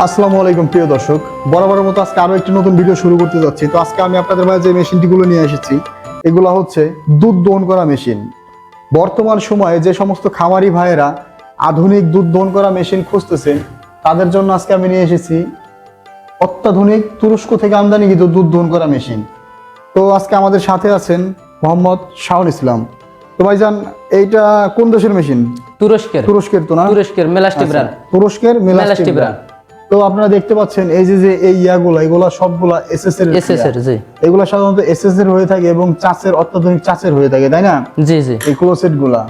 আসসালামু আলাইকুম প্রিয় দর্শক, বরাবরের মতো আজকে আরো একটি নতুন ভিডিও শুরু করতে যাচ্ছি। তো আজকে আমি আপনাদের মাঝে যে মেশিনটিগুলো নিয়ে এসেছি এগুলো হচ্ছে দুধ দহন করা মেশিন। বর্তমান সময়ে যে সমস্ত খামারি ভাইয়েরা আধুনিক দুধ দহন করা মেশিন খুঁজতেছেন তাদের জন্য আজকে আমি নিয়ে এসেছি অত্যাধুনিক তুরস্ক থেকে আমদানিকৃত দুধ দহন করা মেশিন। তো আজকে আমাদের সাথে আছেন মোহাম্মদ শাহুল ইসলাম। তো ভাইজান, এইটা কোন দেশের মেশিন? তুরস্কের তো না? তুরস্কের মেলাস্টি ব্র্যান্ড। তুরস্কের মেলাস্টি ব্র্যান্ড। তো আপনারা দেখতে পাচ্ছেন এই যে এই এগুলা সবগুলা এসএস এর জি। এগুলা সাধারণত এসএস এর হয়ে থাকে এবং চাচের অত্যাধুনিক চাচের হয়ে থাকে, তাই না? জি জি। এই ক্লোসেট গুলা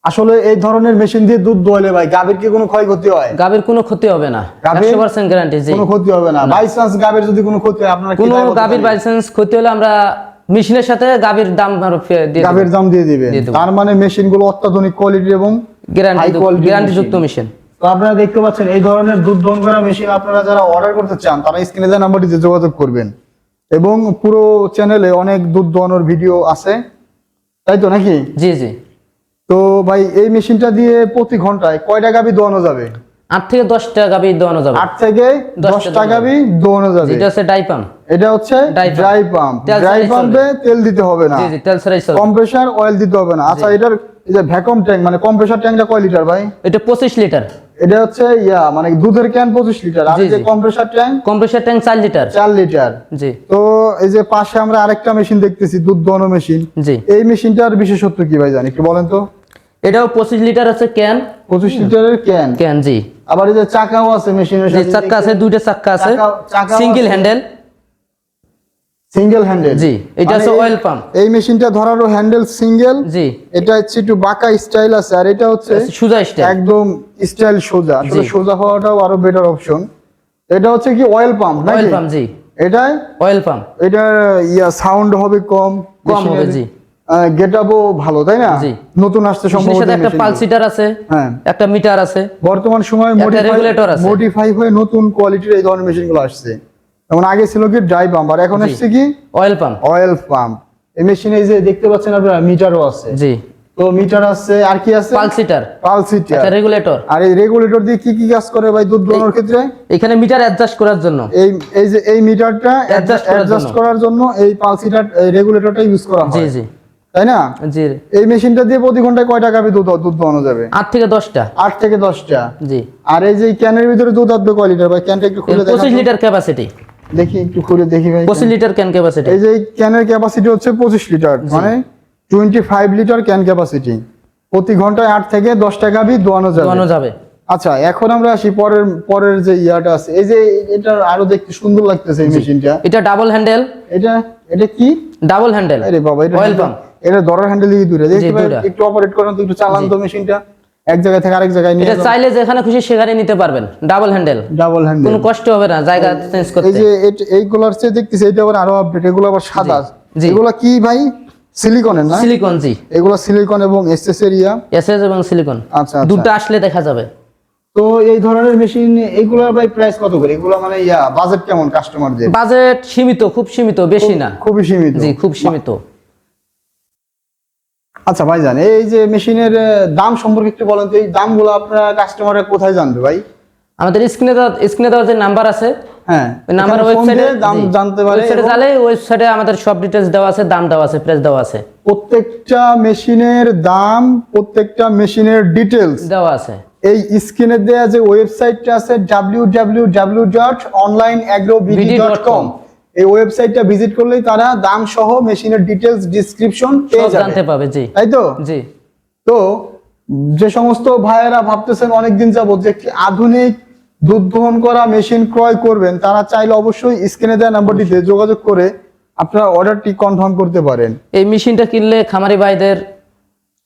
আসলে এই ধরনের মেশিন দিয়ে দুধ দোয়ালে ভাই গাভীর কি কোনো ক্ষয়ক্ষতি হয়? গাভীর কোনো ক্ষতি হবে না, 100% গ্যারান্টি। জি, কোনো ক্ষতি হবে না। বাই চান্স গাভীর যদি কোনো ক্ষতি হয় আপনারা কি কোনো গাভীর বাই চান্স ক্ষতি হলে আমরা মেশিনের সাথে গাভীর দাম দিয়ে দিবেন। তার মানে মেশিন গুলো অত্যাধুনিক কোয়ালিটি এবং গ্যারান্টি যুক্ত মেশিন। তো আপনারা দেখতে পাচ্ছেন এই ধরনের দুধ দহন করা মেশিন আপনারা যারা অর্ডার করতে চান তারা স্ক্রিনে দেওয়া নাম্বারটিতে যোগাযোগ করবেন। এবং পুরো চ্যানেলে অনেক দুধ দোয়ানোর ভিডিও আছে, তাই তো নাকি? জি জি। তো ভাই এই মেশিনটা দিয়ে প্রতি ঘন্টায় কয়টা গাভী দোয়ানো যাবে? 8 থেকে 10টা গাভী দোয়ানো যাবে। 8 থেকে 10টা গাভী দোয়ানো যাবে। এটা হচ্ছে ডাই পাম্প। এটা হচ্ছে ড্রাই পাম্প। ড্রাই পাম্পে তেল দিতে হবে না। জি জি, তেল ছাড়াই চলে। কম্প্রেসার অয়েল দিতে হবে না। আচ্ছা, এটার এই যে ভ্যাকুয়াম ট্যাঙ্ক মানে কম্প্রেসার ট্যাঙ্কটা কয় লিটার ভাই? এটা 25 লিটার। এটা হচ্ছে মানে দুধের ক্যান 25 লিটার, আর যে কম্প্রেসার ট্যাঙ্ক 4 লিটার। 4 লিটার। জি। তো এই যে পাশে আমরা আরেকটা মেশিন দেখতেছি দুধ দোয়ানো মেশিন। জি। এই মেশিনটার বিশেষত্ব কি ভাই জানি একটু বলেন তো? এটাও 25 লিটার আছে ক্যান। 25 লিটারের ক্যান। জি। আবার এই যে চাকাও আছে মেশিনের সাথে। জি, চাকা আছে, দুইটা চাকা আছে। Single handle. জি। এটা হচ্ছে অয়েল পাম্প। এই মেশিনটা ধরারও হ্যান্ডেল সিঙ্গেল। জি। এটা হচ্ছে একটু বাঁকা স্টাইল আছে, আর এটা হচ্ছে সোজা স্টাইল, একদম স্টাইল সোজা। আসলে সোজা হওয়াটাও আরো বেটার অপশন। এটা হচ্ছে কি অয়েল পাম্প নাকি? Oil pump. জি, এটাই অয়েল পাম্প। এটা সাউন্ড হবে কম হবে। জি। গেটআপও ভালো, তাই না? নতুন আসছে সম্ভবত। সাথে একটা পালসিটার আছে, হ্যাঁ, একটা মিটার আছে। বর্তমান সময়ে মডিফাই হয়ে নতুন কোয়ালিটির এই ধরনের মেশিনগুলো আসছে। যেমন আগে ছিল কি ড্রাই পাম্প, আর এখন আসছে কি অয়েল পাম্প। এই মেশিনে এই যে দেখতে পাচ্ছেন আপনারা মিটারও আছে। জি। তো মিটার আছে, আর কি আছে? পালসিটার, একটা রেগুলেটর। আর এই রেগুলেটর দিয়ে কি কি কাজ করে ভাই দুধ দোয়ানোর ক্ষেত্রে? এখানে মিটার অ্যাডজাস্ট করার জন্য, এই যে এই মিটারটা অ্যাডজাস্ট করার জন্য এই পালসিটার রেগুলেটরটা ইউজ করা হয়। জি জি, তাই না? জি। এই মেশিনটা দিয়ে প্রতি ঘন্টায় কয়টা গাভী দুধ দোয়ানো যাবে? 8 থেকে 10টা। 8 থেকে 10টা। জি। আর এই যে ক্যানের ভিতরে দুধ আসবে কয় লিটার ভাই? ক্যানটা একটু খুলে দেখান। 25 লিটার ক্যাপাসিটি। দেখি একটু খুলে দেখি ভাই। 25 লিটার ক্যান ক্যাপাসিটি। এই যে ক্যানের ক্যাপাসিটি হচ্ছে 25 লিটার, মানে 25 লিটার ক্যান ক্যাপাসিটি। প্রতি ঘন্টায় 8 থেকে 10টা গাভী দোয়ানো যাবে। আচ্ছা, এখন আমরা আসি পরের যে ইয়াটা আছে। এই যে এটা আরো দেখতে সুন্দর লাগতেছে এই মেশিনটা। এটা ডাবল হ্যান্ডেল। এটা কি? Double handle. আরে বাবা, এটা অয়েল পাম্প। এটা ধরার হ্যান্ডেল দিয়ে দূরে দেখতে পারেন। একটু অপারেট করেন তো, একটু চালান তো মেশিনটা। এক জায়গা থেকে আরেক জায়গায় নিয়ে এটা চাইলে যেখানে খুশি সেখানে নিতে পারবেন। ডাবল হ্যান্ডেল, কোনো কষ্ট হবে না জায়গা চেঞ্জ করতে। এই যে এইগুলার চেয়ে দেখতেছি এটা আবার আরো আপডেট। এগুলো আবার সাদা। এগুলা কি ভাই? সিলিকনের না? সিলিকন। জি। এগুলো সিলিকন এবং এসএস এরিয়া। এসএস এবং সিলিকন। আচ্ছা, দুটো আসলে দেখা যাবে। তো এই ধরনের মেশিন এগুলোর ভাই প্রাইস কত করে? এগুলো মানে বাজেট কেমন কাস্টমারদের? বাজেট সীমিত, খুব সীমিত, বেশি না। খুবই সীমিত। জি, খুব সীমিত। আচ্ছা ভাই জান, এই যে মেশিনের দাম সম্পর্কে একটু বলেন তো। এই দামগুলো আপনারা কাস্টমাররা কোথায় জানবে ভাই? আমাদের স্ক্রিনে দেওয়া যে নাম্বার আছে, হ্যাঁ, ওই নাম্বার ওয়েবসাইটে দাম জানতে পারে। ওয়েবসাইটে গেলে ওয়েবসাইটে আমাদের সব ডিটেইলস দেওয়া আছে, দাম দেওয়া আছে, প্রাইস দেওয়া আছে। প্রত্যেকটা মেশিনের দাম, প্রত্যেকটা মেশিনের ডিটেইলস দেওয়া আছে। এই স্ক্রিনে দেয়া যে ওয়েবসাইটটা আছে www.onlineagrobd.com, এই ওয়েবসাইটটা ভিজিট করলেই তারা দাম সহ মেশিনের ডিটেইলস ডেসক্রিপশন পেয়ে যাবে, জানতে পাবে। জি, তাই তো? জি। তো যে সমস্ত ভাইয়েরা ভাবতেছেন অনেকদিন যাবত যে আধুনিক দুধ দহন করা মেশিন ক্রয় করবেন, তারা চাইলে অবশ্যই স্ক্রিনে দেওয়া নাম্বারটিতে যোগাযোগ করে আপনারা অর্ডারটি কনফার্ম করতে পারেন। এই মেশিনটা কিনলে খামারি ভাইদের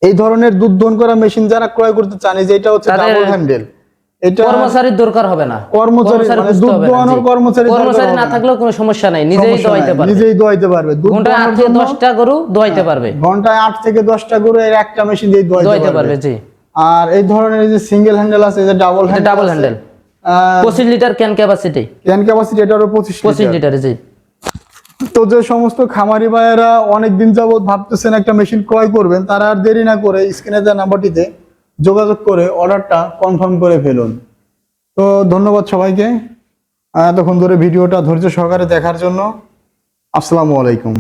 এই ধরনের দুধ দহন করা মেশিন যারা ক্রয় করতে চান, এই যে এটা হচ্ছে ডাবল হ্যান্ডেল, এটা কর্মচারীর দরকার হবে না। কর্মচারী মানে দুধ দোয়ানোর কর্মচারী না থাকলেও কোনো সমস্যা নাই, নিজেই দোয়াইতে পারবে। ঘন্টায় 8 থেকে 10টা গরু দোয়াইতে পারবে। ঘন্টায় 8 থেকে 10টা গরু এর একটা মেশিন দিয়ে দোয়াইতে পারবে। জি। আর এই ধরনের এই যে সিঙ্গেল হ্যান্ডেল আছে, এই যে double handle 25 litre can capacity. এটারও 25 লিটার। জি। তো যে সমস্ত খামারি ভাইয়েরা অনেকদিন যাবত ভাবতেছেন একটা মেশিন ক্রয় করবেন, তারা আর দেরি না করে স্ক্রিনে দেওয়া নাম্বারটিতে যোগাযোগ করে অর্ডারটা কনফার্ম করে ফেলুন। তো ধন্যবাদ সবাইকে। এতক্ষণ ধরে ভিডিওটা ধৈর্য সহকারে দেখার জন্য আসসালামু আলাইকুম।